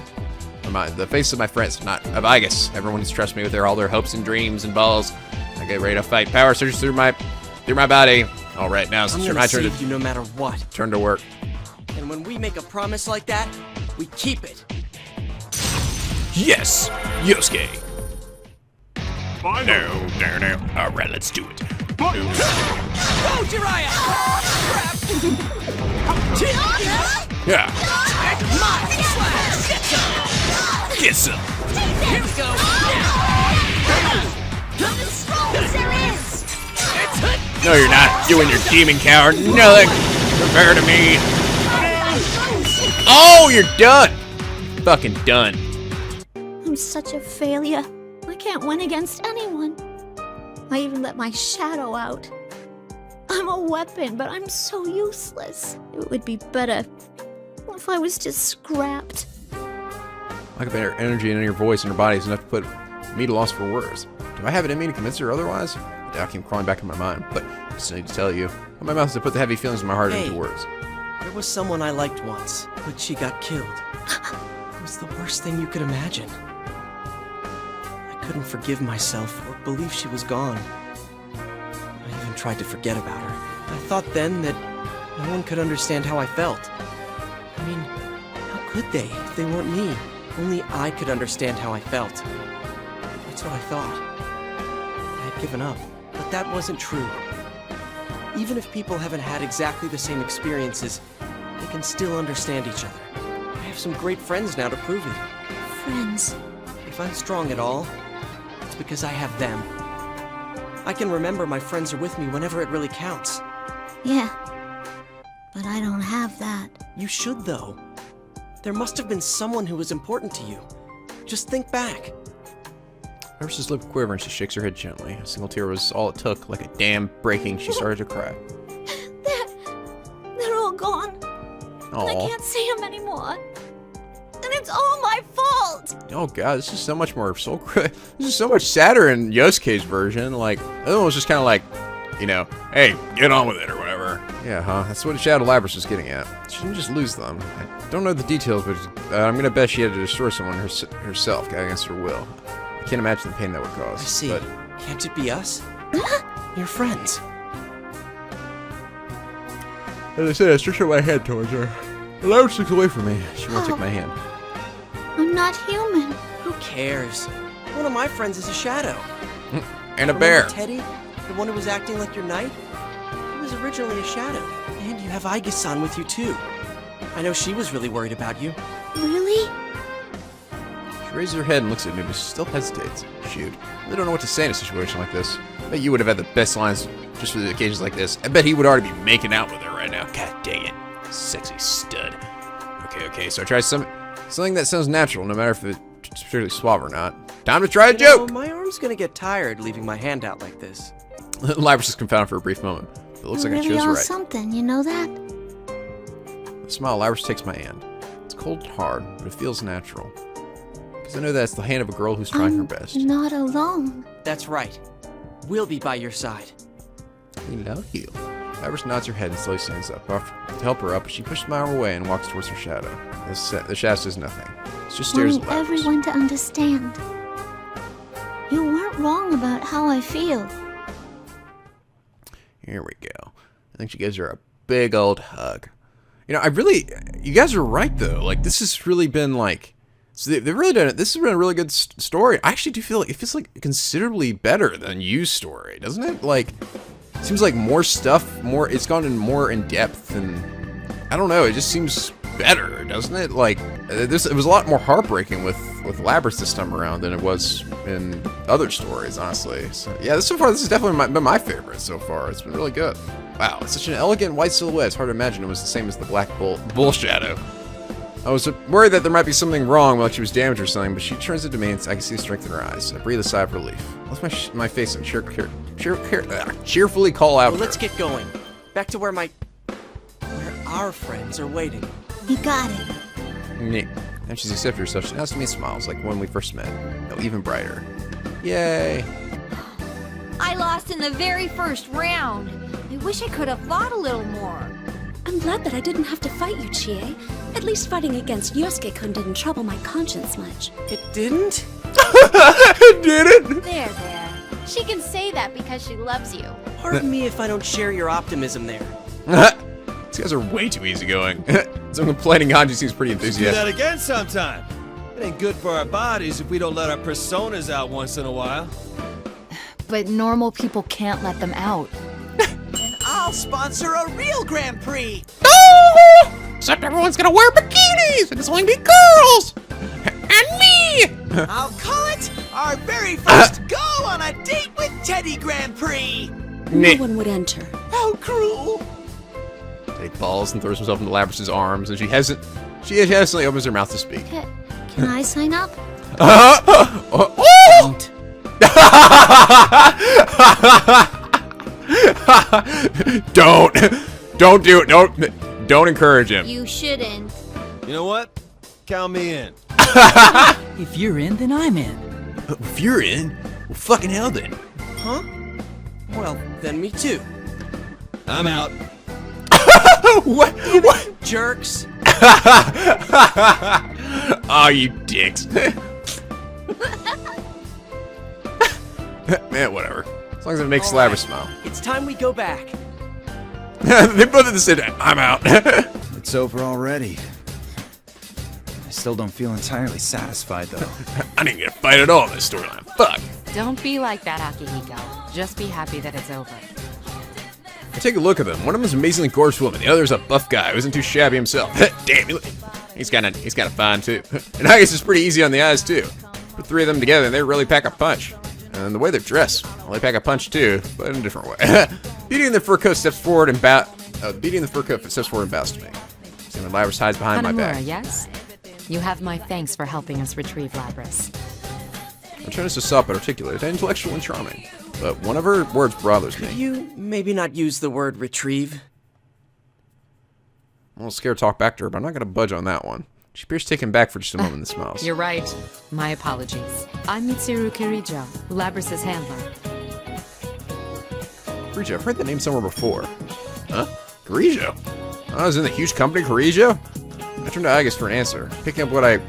The face of my friends, not of Aigis. Everyone who's trusted me with all their hopes and dreams and balls. I get ready to fight. Power surges through my body. All right, now it's my turn to you no matter what. Turn to work. And when we make a promise like that, we keep it. Yes, Yosuke. No. All right, let's do it. Go, Jiraiya! Yeah. Get some. Here we go. The strongest there is! No, you're not. You and your demon coward. Nothing compared to me. Oh, you're done. Fucking done. I'm such a failure. I can't win against anyone. I even let my shadow out. I'm a weapon, but I'm so useless. It would be better if I was just scrapped. Like a better energy in your voice and your body is enough to put me to loss for words. Do I have it in me to convince her otherwise? The doubt came crawling back in my mind, but I just need to tell you. My mouth is to put the heavy feelings in my heart into words. There was someone I liked once, but she got killed. It was the worst thing you could imagine. I couldn't forgive myself or believe she was gone. I even tried to forget about her. I thought then that no one could understand how I felt. I mean, how could they if they weren't me? Only I could understand how I felt. That's what I thought. I had given up, but that wasn't true. Even if people haven't had exactly the same experiences, they can still understand each other. I have some great friends now to prove it. Friends. If I'm strong at all, it's because I have them. I can remember my friends are with me whenever it really counts. Yeah, but I don't have that. You should, though. There must have been someone who was important to you. Just think back. Iris' lip quivered and she shakes her head gently. A single tear was all it took. Like a dam breaking, she started to cry. They're all gone. Aww. And I can't see them anymore. And it's all my fault. Oh god, this is so much more soul. This is so much sadder in Yosuke's version. Like, the other one was just kind of like You know, hey, get on with it or whatever. Yeah, huh? That's what Shadow Labrys was getting at. She didn't just lose them. I don't know the details, but I'm gonna bet she had to destroy someone herself against her will. I can't imagine the pain that would cause. I see. But Can't it be us? You're friends. as I said, I stretched out my hand towards her. Labrys looks away from me. She won't take my hand. I'm not human. Who cares? One of my friends is a shadow. And a Remember bear. Teddy? The one who was acting like your knight? He was originally a shadow. And you have Aige-san with you too. I know she was really worried about you. Really? She raises her head and looks at me, but she still hesitates. Shoot. I really don't know what to say in a situation like this. I bet you would have had the best lines just for the occasions like this. I bet he would already be making out with her right now. God dang it. Sexy stud. Okay, so I try something that sounds natural, no matter if it's particularly suave or not. Time to try a joke! My arm's gonna get tired leaving my hand out like this. Labrys is confounded for a brief moment. But it looks like I really chose are right. something, you know that? With a smile, Labrys takes my hand. It's cold and hard, but it feels natural. Because I know that's the hand of a girl who's trying her best. Not alone. That's right. We'll be by your side. We love you. Labrys nods her head and slowly stands up. To help her up, she pushes my arm away and walks towards her shadow. The shadow says nothing. It just stares at Wanting Labrys. everyone to understand. You weren't wrong about how I feel. Here we go. I think she gives her a big old hug. You know, you guys are right though. Like, this has really been like, so they've really done it. This has been a really good story. I actually do feel like it feels like considerably better than Yu's story, doesn't it? Like, it seems like more stuff, it's gone in more in depth, and I don't know. It just seems better, doesn't it? Like, it was a lot more heartbreaking with Labrys this time around than it was in other stories, honestly. So yeah, this has definitely been my favorite so far. It's been really good. Wow, it's such an elegant white silhouette. It's hard to imagine it was the same as the black bull shadow. I was worried that there might be something wrong, like she was damaged or something, but she turns it to me and I can see the strength in her eyes. I breathe a sigh of relief. I lift my face and cheerfully call out. Well, let's get going. Back to where our friends are waiting. You got it. Neat. And she's accepted herself. She nods to me and smiles like when we first met. No, even brighter. Yay! I lost in the very first round. I wish I could have fought a little more. I'm glad that I didn't have to fight you, Chie. At least fighting against Yosuke-kun didn't trouble my conscience much. It didn't? Did it? There. She can say that because she loves you. Pardon me if I don't share your optimism there. These guys are way too easygoing. So complaining Hanji seems pretty Do enthusiastic. that again sometime. It ain't good for our bodies if we don't let our personas out once in a while. But normal people can't let them out. And I'll sponsor a real Grand Prix. Except everyone's gonna wear bikinis, and it's only be girls! And me! I'll call it our very first go on a date with Teddy Grand Prix. No one would enter. How cruel. He falls and throws himself into Labrys' arms, and she hesitantly opens her mouth to speak. Can I sign up? Don't do it. Don't encourage him. You shouldn't. You know what? Count me in. If you're in, then I'm in. If you're in, well, fucking hell then. Huh? Well, then me too. I'm out. What? Jerks. Oh, you dicks. Man, whatever. As long as it makes Labrys smile. It's time we go back. They both at the same time. I'm out. It's over already. I still don't feel entirely satisfied, though. I didn't get a fight at all in this storyline. Fuck. Don't be like that, Akihiko. Just be happy that it's over. I take a look at them. One of them is an amazingly gorgeous woman. The other is a buff guy who isn't too shabby himself. Damn, he's kind of fine too. And I guess it's pretty easy on the eyes too. Put three of them together and they really pack a punch. And the way they're dressed, well, they pack a punch too, but in a different way. Beauty in the fur coat steps forward and bows to me. Seeing Labrys hides behind my back. Hanamura, yes? You have my thanks for helping us retrieve Labrys. I'm trying to sup but articulate, intellectual and charming. But one of her words bothers me. Could you maybe not use the word retrieve? I'm a little scared to talk back to her, but I'm not going to budge on that one. She appears taken back for just a moment and smiles. You're right. My apologies. I'm Mitsuru Kirijo, Labrys' handler. Carrijo, I've heard that name somewhere before. Huh? Carrijo? I was in the huge company, Carrijo? I turned to Agus for an answer. Picking up what I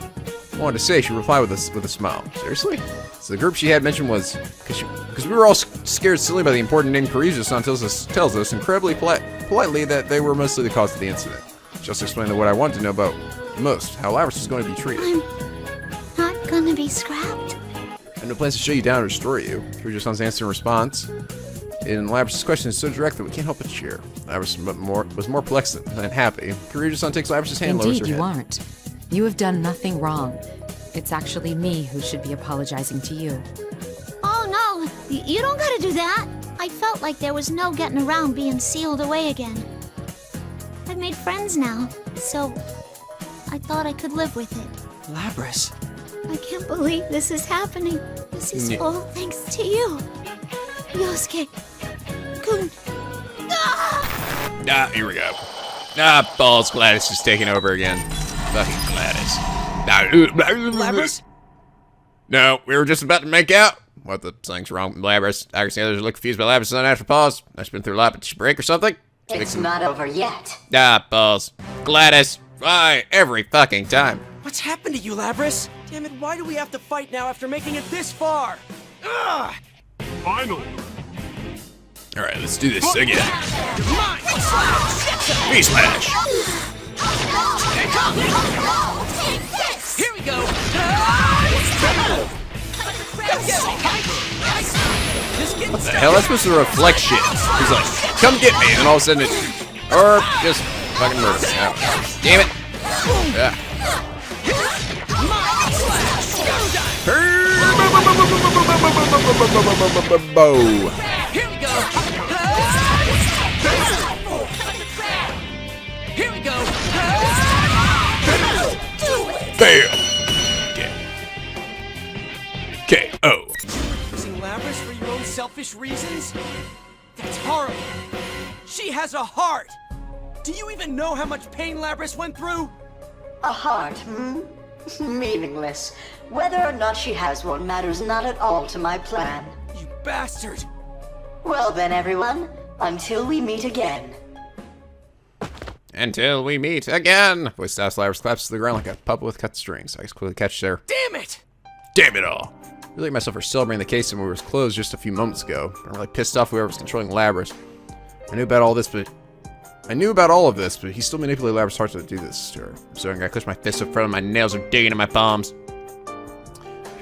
wanted to say, she replied with a smile. Seriously? So the group she had mentioned was... Because we were all scared silly by the important name Carrijo-san tells us incredibly politely that they were mostly the cause of the incident. She also explained that what I wanted to know about most, how Labrys was going to be treated. I'm not gonna be scrapped. I have no plans to shut you down or destroy you. Carrijo-san's answer and response in Labrys' question is so direct that we can't help but cheer. Labrys was more perplexed than happy. Carrijo-san takes Labrys' hand and lowers her Indeed, head. you aren't. You have done nothing wrong. It's actually me who should be apologizing to you. Oh no, you don't gotta do that. I felt like there was no getting around being sealed away again. I've made friends now, so I thought I could live with it. Labrys. I can't believe this is happening. This is all thanks to you. Yosuke. Kun. Ah, here we go. Ah, balls, Gladys is taking over again. Fucking Gladys. Labrys? No, we were just about to make out. What the thing's wrong with Labrys? I can see others look confused by Labrys' unnatural pause. I've been through a lot, but did she break or something? It's not over yet. Ah, balls. Gladys. Why? Every fucking time. What's happened to you, Labrys? Damn it, why do we have to fight now after making it this far? Ugh! Finally. Alright, let's do this again. Mine! V-Smash! Here we go! What the hell? That's supposed to reflect shit. He's like, come get me, and then all of a sudden it... Or just fucking murder me. Oh, damn it. Yeah. Bow. Here we go! Here we go! Bam! K.O. Using Labrys for your own selfish reasons? That's horrible. She has a heart. Do you even know how much pain Labrys went through? A heart, hmm? Meaningless. Whether or not she has one matters not at all to my plan. You bastard! Well then, everyone, until we meet again. Until we meet again. Voice Staff Labrys claps to the ground like a puppet with cut strings. I just quickly catch there. Damn it! Damn it all. I really myself for celebrating the case when we were closed just a few moments ago. I'm really pissed off whoever was controlling Labrys. I knew about all of this, but he still manipulated Labrys' heart to do this to her. So I'm gonna clench my fists up front and my nails are digging in my palms.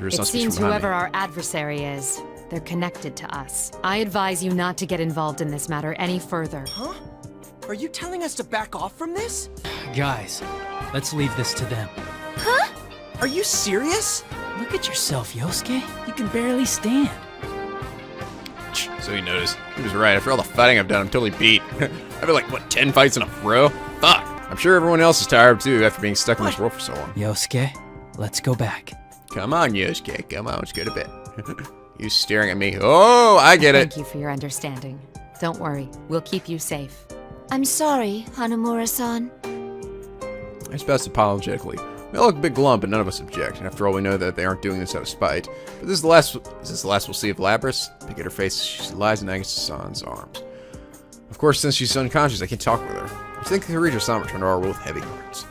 It seems whoever our adversary is, they're connected to us. I advise you not to get involved in this matter any further. Huh? Are you telling us to back off from this? Guys, let's leave this to them. Huh? Are you serious? Look at yourself, Yosuke. You can barely stand. So he noticed. He was right. After all the fighting I've done, I'm totally beat. I've been like, what, 10 fights in a row? Fuck. I'm sure everyone else is tired too after being stuck in this world for so long. Yosuke, let's go back. Come on, Yosuke. Come on, let's go to bed. You staring at me. Oh, I get it. Thank you for your understanding. Don't worry. We'll keep you safe. I'm sorry, Hanamura-san. I spouse apologetically. We all look a bit glum, but none of us object. And after all, we know that they aren't doing this out of spite. But this is the last we'll see of Labrys. Peek at her face, she lies in Agus-san's arms. Of course, since she's unconscious, I can't talk with her. I think Carrijo-san returned to our world with heavy hearts.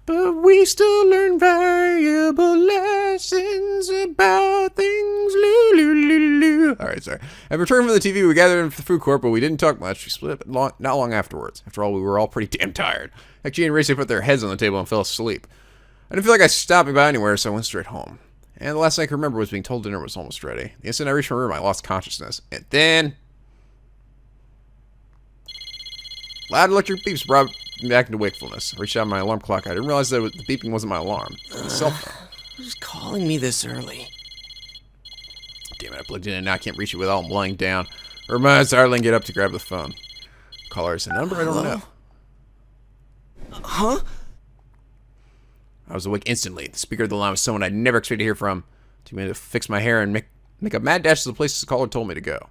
But we still learn valuable lessons about things. Alright, sorry. I've returned from the TV. We gathered in the food court, but we didn't talk much. We split up not long afterwards. After all, we were all pretty damn tired. Actually, and Racy put their heads on the table and fell asleep. I didn't feel like I stopped by anywhere, so I went straight home. And the last thing I can remember was being told dinner was almost ready. The instant I reached my room, I lost consciousness. And then... loud electric beeps brought me back into wakefulness. I reached out my alarm clock. I didn't realize that the beeping wasn't my alarm. It was a cell phone. Who's calling me this early? Damn it, I plugged in and now I can't reach it without laying down. Or my startling get up to grab the phone. Caller is a number I don't know. Huh? I was awake instantly. The speaker of the line was someone I'd never expected to hear from. Took me to fix my hair and make a mad dash to the place the caller told me to go.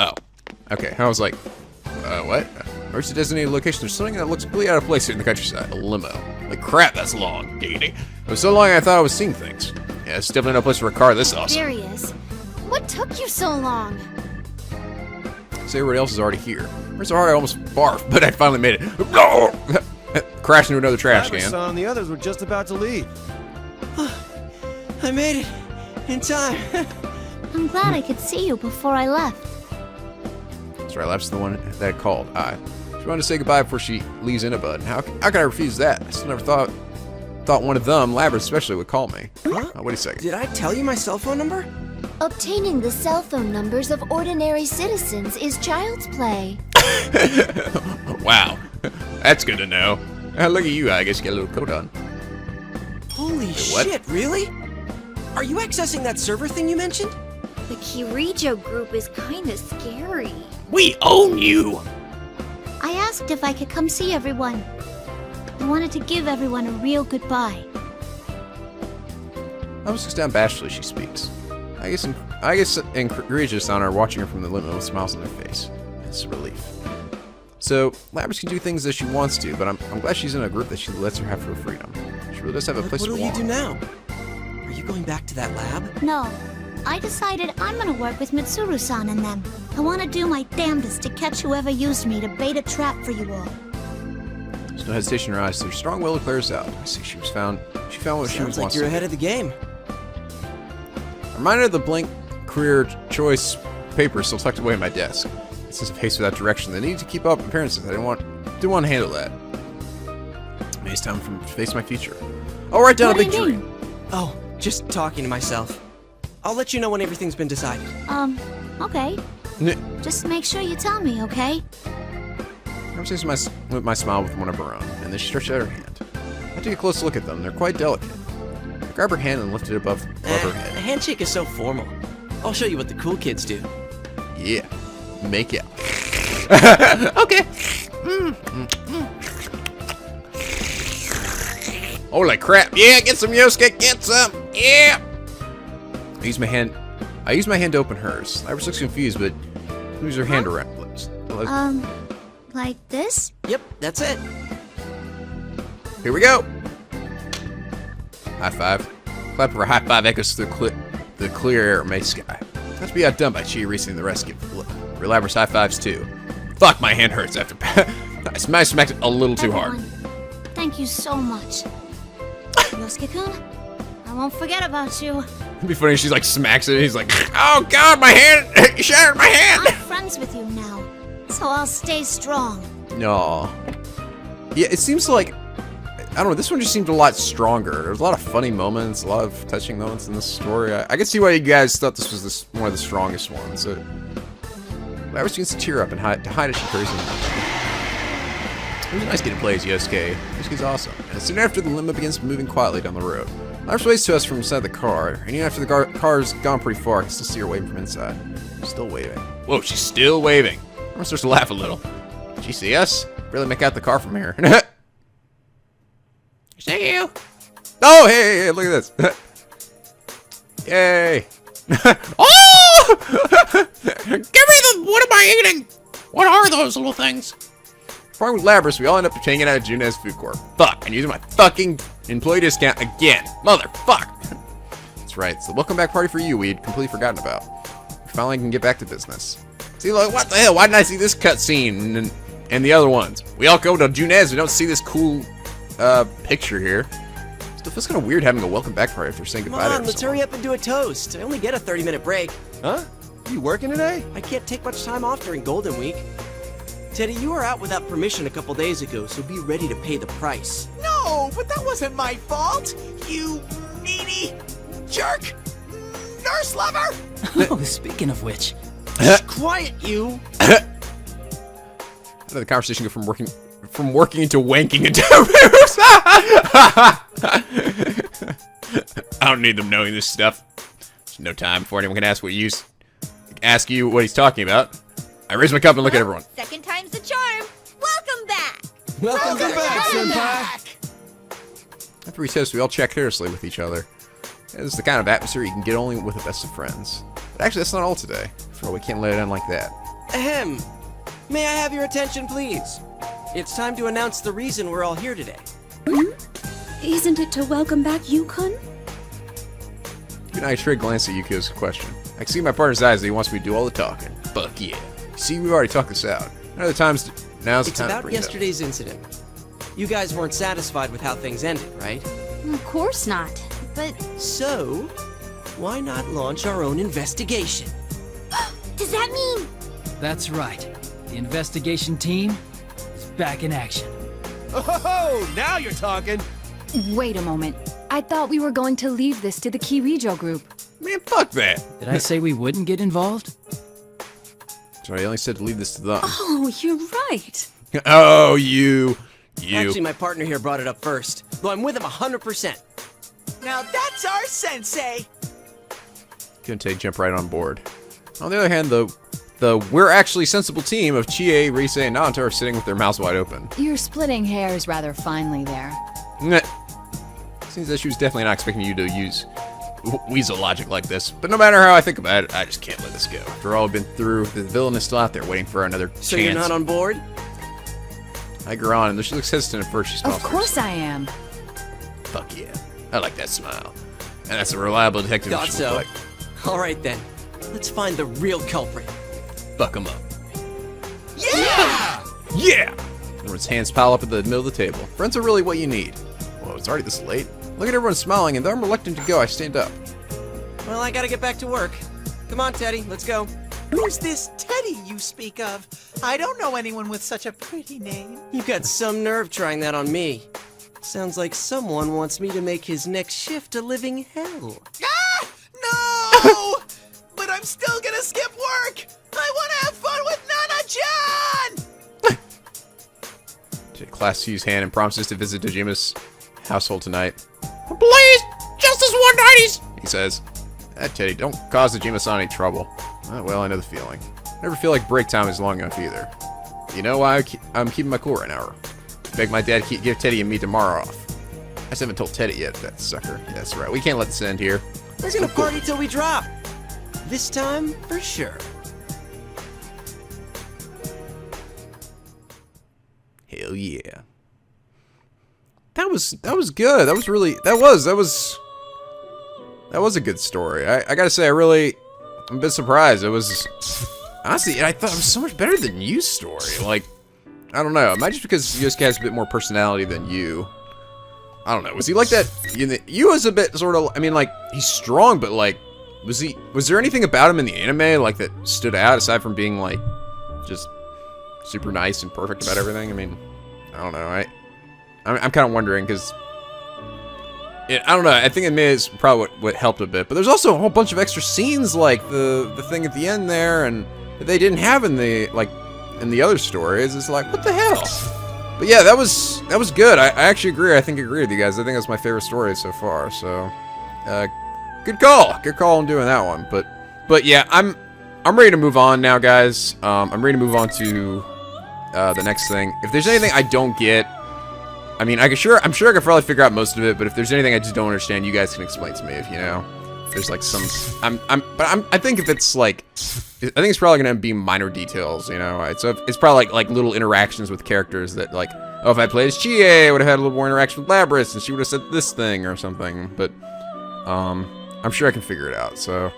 Oh. Okay, I was like, what? I reached a designated location. There's something that looks completely out of place here in the countryside. A limo. Like crap, that's long. It was so long I thought I was seeing things. Yeah, it's definitely no place for a car this awesome. There he is. What took you so long? So everybody else is already here. First so hard I almost barfed, but I finally made it. No! Crashed into another trash can. Atlus and the others were just about to leave. I made it in time. I'm glad I could see you before I left. That's right, Lap's the one that called. She wanted to say goodbye before she leaves Innabud. How can I refuse that? I still never thought one of them, Labyrinth especially, would call me. Huh? Wait a second. Did I tell you my cell phone number? Obtaining the cell phone numbers of ordinary citizens is child's play. Wow, that's good to know. Look at you, I guess you got a little coat on. Holy what? shit, really? Are you accessing that server thing you mentioned? The Kirijo group is kinda scary. We own you! I asked if I could come see everyone. I wanted to give everyone a real goodbye. Almost looks down bashfully she speaks. I guess in Courageous on her, watching her from the limo with smiles on their face. It's a relief. So, Labyrinth can do things as she wants to, but I'm glad she's in a group that she lets her have her freedom. She really does have a place What to will belong. you do now? Are you going back to that lab? No, I decided I'm gonna work with Mitsuru-san and them. I want to do my damnedest to catch whoever used me to bait a trap for you all. There's no hesitation in her eyes, so her strong will clears out. I see she found what she Sounds wants like you're to ahead do. of the game. Reminder of the blank career choice paper still tucked away in my desk. A sense of haste without direction. The need to keep up appearances. I didn't want to handle that. Maybe it's time to face my future. I'll write down a big dream. Oh, just talking to myself. I'll let you know when everything's been decided. Okay. Just make sure you tell me, okay? Conversation with my smile with one of her own, and then she stretched out her hand. I took a close look at them. They're quite delicate. I grabbed her hand and lifted it above her A head. handshake is so formal. I'll show you what the cool kids do. Yeah. Make it. Okay. Holy crap. Yeah, get some Yosuke, get some. Yeah. I use my hand to open hers. I was looks confused, but moves her hand around. Like this? Yep, that's it. Here we go. High five. Clap of her high five echoes through the clear air of May sky. Not to be outdone by Chi recently the rescue. Elaborate high fives too. Fuck, my hand hurts after. I smacked it a little too hard. Thank you so much. Yosuke-kun, I won't forget about you. It'd be funny if she like smacks it and he's like, oh god, my hand! You shattered my hand! I'm friends with you now, so I'll stay strong. No. Yeah, it seems like, I don't know, this one just seemed a lot stronger. There's a lot of funny moments, a lot of touching moments in this story. I can see why you guys thought this was one of the strongest ones. Labyrinth begins to tear up and hide as she carries him. It was nice getting to play as Yosuke. Yosuke's awesome. And soon after, the limo begins moving quietly down the road. Labyrinth waves to us from inside the car, and even after the car's gone pretty far, I can still see her waving from inside. She's still waving. Whoa, she's still waving. Everyone starts to laugh a little. Did she see us? Barely make out the car from here. See you. Oh, hey, look at this. Yay. Oh! Give me the, what am I eating? What are those little things? Along with Labyrinth, we all end up hanging out at Junes Food Corp. Fuck, I'm using my fucking employee discount again. Motherfuck. That's right, it's the welcome back party for you we'd completely forgotten about. We finally can get back to business. See, like, what the hell? Why didn't I see this cutscene and the other ones? We all go to Junes, we don't see this cool picture here. Still feels kind of weird having a welcome back party after saying goodbye to Come on, let's hurry up and do a toast. I only get a 30-minute break. Huh? You working today? I can't take much time off during Golden Week. Teddy, you were out without permission a couple days ago, so be ready to pay the price. No, but that wasn't my fault. You needy jerk. Nurse lover. Oh, speaking of which. Quiet, you. How did the conversation go from working into wanking into I don't need them knowing this stuff. There's no time before anyone can ask you what he's talking about. I raise my cup and look at everyone. Second time's a charm. Welcome back. Welcome back, senpai. After we toast, we all check curiously with each other. This is the kind of atmosphere you can get only with the best of friends. But actually, that's not all today. For all, we can't let it end like that. Ahem. May I have your attention, please? It's time to announce the reason we're all here today. Isn't it to welcome back Yukon? Good night, Trey glance at Yukio's question. I can see in my partner's eyes that he wants me to do all the talking. Fuck yeah. See, we've already talked this out. Now's the time to It's about bring it up. yesterday's incident. You guys weren't satisfied with how things ended, right? Of course not. But So, why not launch our own investigation? Does that mean... That's right. The investigation team is back in action. Oh, now you're talking. Wait a moment. I thought we were going to leave this to the Kirijo group. Man, fuck that. Did I say we wouldn't get involved? Sorry, I only said to leave this to them. oh, you're right. Oh, you. Actually, my partner here brought it up first, though I'm with him 100%. Now that's our sensei. Couldn't jump right on board. On the other hand, the we're actually sensible team of Chie, Rise, and Nanta are sitting with their mouths wide open. You're splitting hairs rather finely there. Meh. Seems that she was definitely not expecting you to use weasel logic like this. But no matter how I think about it, I just can't let this go. After all I've been through, the villain is still out there waiting for another So chance. you're not on board? I go on, and she looks hesitant at first. She smiles Of course I am. Fuck yeah. I like that smile. And that's a reliable detective. Thought she so. looked All right then, let's find the real culprit. like. Fuck him up. Yeah! Yeah! Everyone's hands pile up at the middle of the table. Friends are really what you need. Whoa, it's already this late. Look at everyone smiling, and though I'm reluctant to go, I stand up. Well, I gotta get back to work. Come on, Teddy, let's go. Who's this Teddy you speak of? I don't know anyone with such a pretty name. You've got some nerve trying that on me. Sounds like someone wants me to make his next shift a living hell. Ah! No! But I'm still gonna skip work! I wanna have fun with Nana-chan! She clasps Hugh's hand and promises to visit Dojima's household tonight. Please! Justice 190s! He says. Teddy, don't cause Dojima-san any trouble. Well, I know the feeling. Never feel like break time is long enough either. You know why I'm keeping my cool right now? Beg my dad to give Teddy and me tomorrow off. I just haven't told Teddy yet, that sucker. Yeah, that's right. We can't let this end here. We're gonna party till we drop. This time, for sure. Hell yeah. That was good. That was a good story. I gotta say, I'm a bit surprised. It was, honestly, I thought it was so much better than Yu's story. Like, I don't know. It might just because Yosuke has a bit more personality than Yu. I don't know. Was he like that? Yu was a bit sort of, I mean, like, he's strong, but like, was there anything about him in the anime, like, that stood out aside from being, like, just super nice and perfect about everything? I mean, I don't know. I'm kind of wondering, because I don't know. I think anime is probably what helped a bit, but there's also a whole bunch of extra scenes, like the thing at the end there, and that they didn't have in the other stories. It's like, what the hell? But yeah, that was good. I actually agree. I agree with you guys. I think that's my favorite story so far. So, good call on doing that one. But yeah, I'm ready to move on now, guys. I'm ready to move on to the next thing. If there's anything I don't get, I mean, I'm sure I could probably figure out most of it, but if there's anything I just don't understand, you guys can explain to me. If there's like some, I think if it's like, I think it's probably gonna be minor details, Right? So it's probably like little interactions with characters that like, oh, if I played as Chie, I would have had a little more interaction with Labrys, and she would have said this thing or something. But I'm sure I can figure it out. So,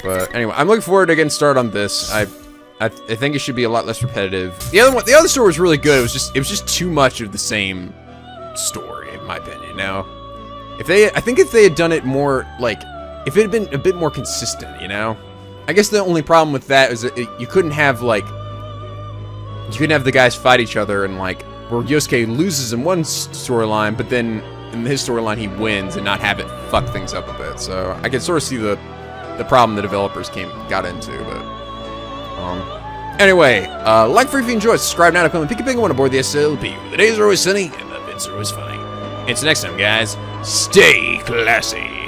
but anyway, I'm looking forward to getting started on this. I think it should be a lot less repetitive. The other story was really good. It was just too much of the same story, in my opinion. Now, I think if they had done it more, like, if it had been a bit more consistent, I guess the only problem with that is that you couldn't have the guys fight each other and like where Yosuke loses in one storyline, but then in his storyline he wins, and not have it fuck things up a bit. So I can sort of see the problem the developers got into, but anyway, like for if you enjoyed, subscribe now to come and pick a big one aboard the SLP, where the days are always sunny and the bits are always funny. Until next time, guys, stay classy.